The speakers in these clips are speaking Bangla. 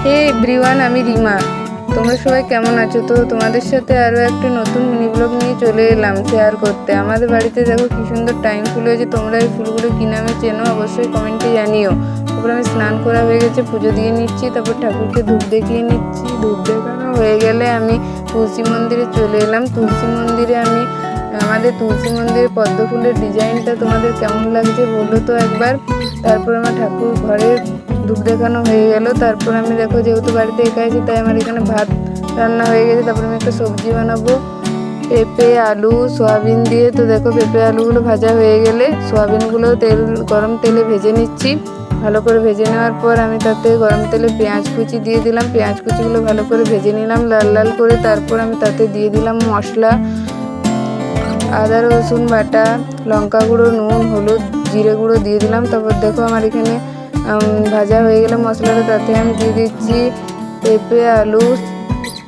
হে এভরিওয়ান, আমি রিমা। তোমরা সবাই কেমন আছো? তো তোমাদের সাথে আরও একটা নতুন মিনি ব্লগ নিয়ে চলে এলাম শেয়ার করতে। আমাদের বাড়িতে দেখো কি সুন্দর টাইম ফুল হয়েছে। তোমরা এই ফুলগুলো কী নামে চেনো অবশ্যই কমেন্টে জানিও। তারপর আমি স্নান করা হয়ে গেছে, পুজো দিয়ে নিচ্ছি, তারপর ঠাকুরকে ধূপ দেখিয়ে নিচ্ছি। ধূপ দেখানো হয়ে গেলে আমি তুলসী মন্দিরে চলে এলাম। তুলসী মন্দিরে আমাদের তুলসী মন্দিরের পদ্ম ফুলের ডিজাইনটা তোমাদের কেমন লাগছে বলো তো একবার। তারপর আমার ঠাকুর ঘরে ধূপ দেখানো হয়ে গেল। তারপর আমি দেখো যেহেতু বাড়িতে একা আছি তাই আমার এখানে ভাত রান্না হয়ে গেছে। তারপর আমি একটা সবজি বানাবো পেঁপে আলু সয়াবিন দিয়ে। তো দেখো পেঁপে আলুগুলো ভাজা হয়ে গেলে সয়াবিনগুলো গরম তেলে ভেজে নিচ্ছি। ভালো করে ভেজে নেওয়ার পর আমি তাতে গরম তেলে পেঁয়াজ কুচি দিয়ে দিলাম। পেঁয়াজ কুচিগুলো ভালো করে ভেজে নিলাম লাল লাল করে। তারপর আমি তাতে দিয়ে দিলাম মশলা, আদা রসুন বাটা, লঙ্কা গুঁড়ো, নুন, হলুদ, জিরে গুঁড়ো দিয়ে দিলাম। তারপর দেখো আমার এখানে ভাজা হয়ে গেলে মশলাটা তাতে আমি দিয়ে দিচ্ছি পেঁপে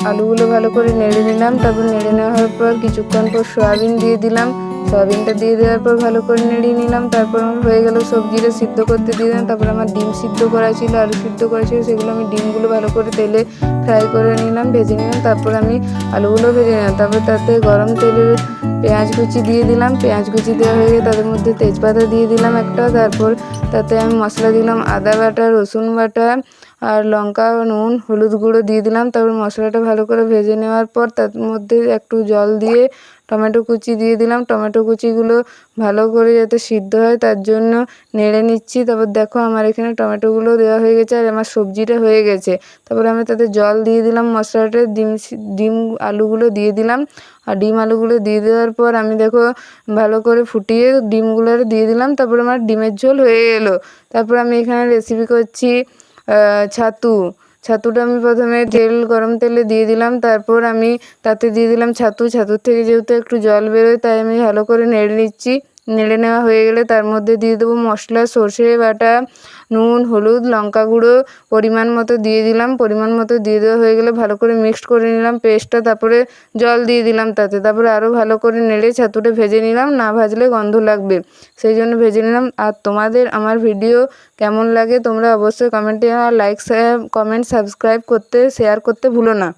আলুগুলো ভালো করে নেড়ে নিলাম। তারপর নেড়ে নেওয়ার পর কিছুক্ষণ পর সয়াবিন দিয়ে দিলাম। সয়াবিনটা দিয়ে দেওয়ার পর ভালো করে নেড়ে নিলাম। তারপর আমার হয়ে গেল সবজিটা সিদ্ধ করতে দিয়ে দিলাম। তারপর আমার ডিম সিদ্ধ করা ছিল, আলু সিদ্ধ করা ছিল, সেগুলো আমি ডিমগুলো ভালো করে তেলে ফ্রাই করে নিলাম, ভেজে নিলাম। তারপর আমি আলুগুলো ভেজে নিলাম। তারপর তাতে গরম তেলে পেঁয়াজ কুচি দিয়ে দিলাম। পেঁয়াজ কুচি দেওয়া হয়ে গেলে তাদের মধ্যে তেজপাতা দিয়ে দিলাম একটা। তারপর তাতে আমি মশলা দিলাম আদা বাটা, রসুন বাটা আর লঙ্কা, নুন, হলুদ গুঁড়ো দিয়ে দিলাম। তারপর মশলাটা ভালো করে ভেজে নেওয়ার পর তার মধ্যে একটু জল দিয়ে টমেটো কুচি দিয়ে দিলাম। টমেটো কুচিগুলো ভালো করে যাতে সিদ্ধ হয় তার জন্য নেড়ে নিচ্ছি। তারপর দেখো আমার এখানে টমেটোগুলো দেওয়া হয়ে গেছে আর আমার সবজিটা হয়ে গেছে। তারপর আমি তাতে জল দিয়ে দিলাম, মশলাটা ডিম আলুগুলো দিয়ে দিলাম। আর ডিম আলুগুলো দিয়ে দেওয়ার পর আমি দেখো ভালো করে ফুটিয়ে ডিমগুলো দিয়ে দিলাম। তারপর আমার ডিমের ঝোল হয়ে এলো। তারপর আমি এখানে রেসিপি করছি ছাতুটা আমি প্রথমে গরম তেলে দিয়ে দিলাম। তারপর আমি তাতে দিয়ে দিলাম ছাতুর থেকে যেহেতু একটু জল বেরোয় তাই আমি ভালো করে নেড়ে নিচ্ছি। নেড়ে নেওয়া হয়ে গেলে তার মধ্যে দিয়ে দেবো মশলা, সর্ষে বাটা, নুন, হলুদ, লঙ্কা গুঁড়ো পরিমাণ মতো দিয়ে দিলাম। পরিমাণ মতো দিয়ে দেওয়া হয়ে গেলে ভালো করে মিক্সড করে নিলাম পেস্টটা। তারপরে জল দিয়ে দিলাম তাতে। তারপরে আরও ভালো করে নেড়ে ছাতুটা ভেজে নিলাম, না ভাজলে গন্ধ লাগবে সেই জন্য ভেজে নিলাম। আর তোমাদের আমার ভিডিও কেমন লাগে তোমরা অবশ্যই কমেন্টে লাইক কমেন্ট সাবস্ক্রাইব করতে শেয়ার করতে ভুলো না।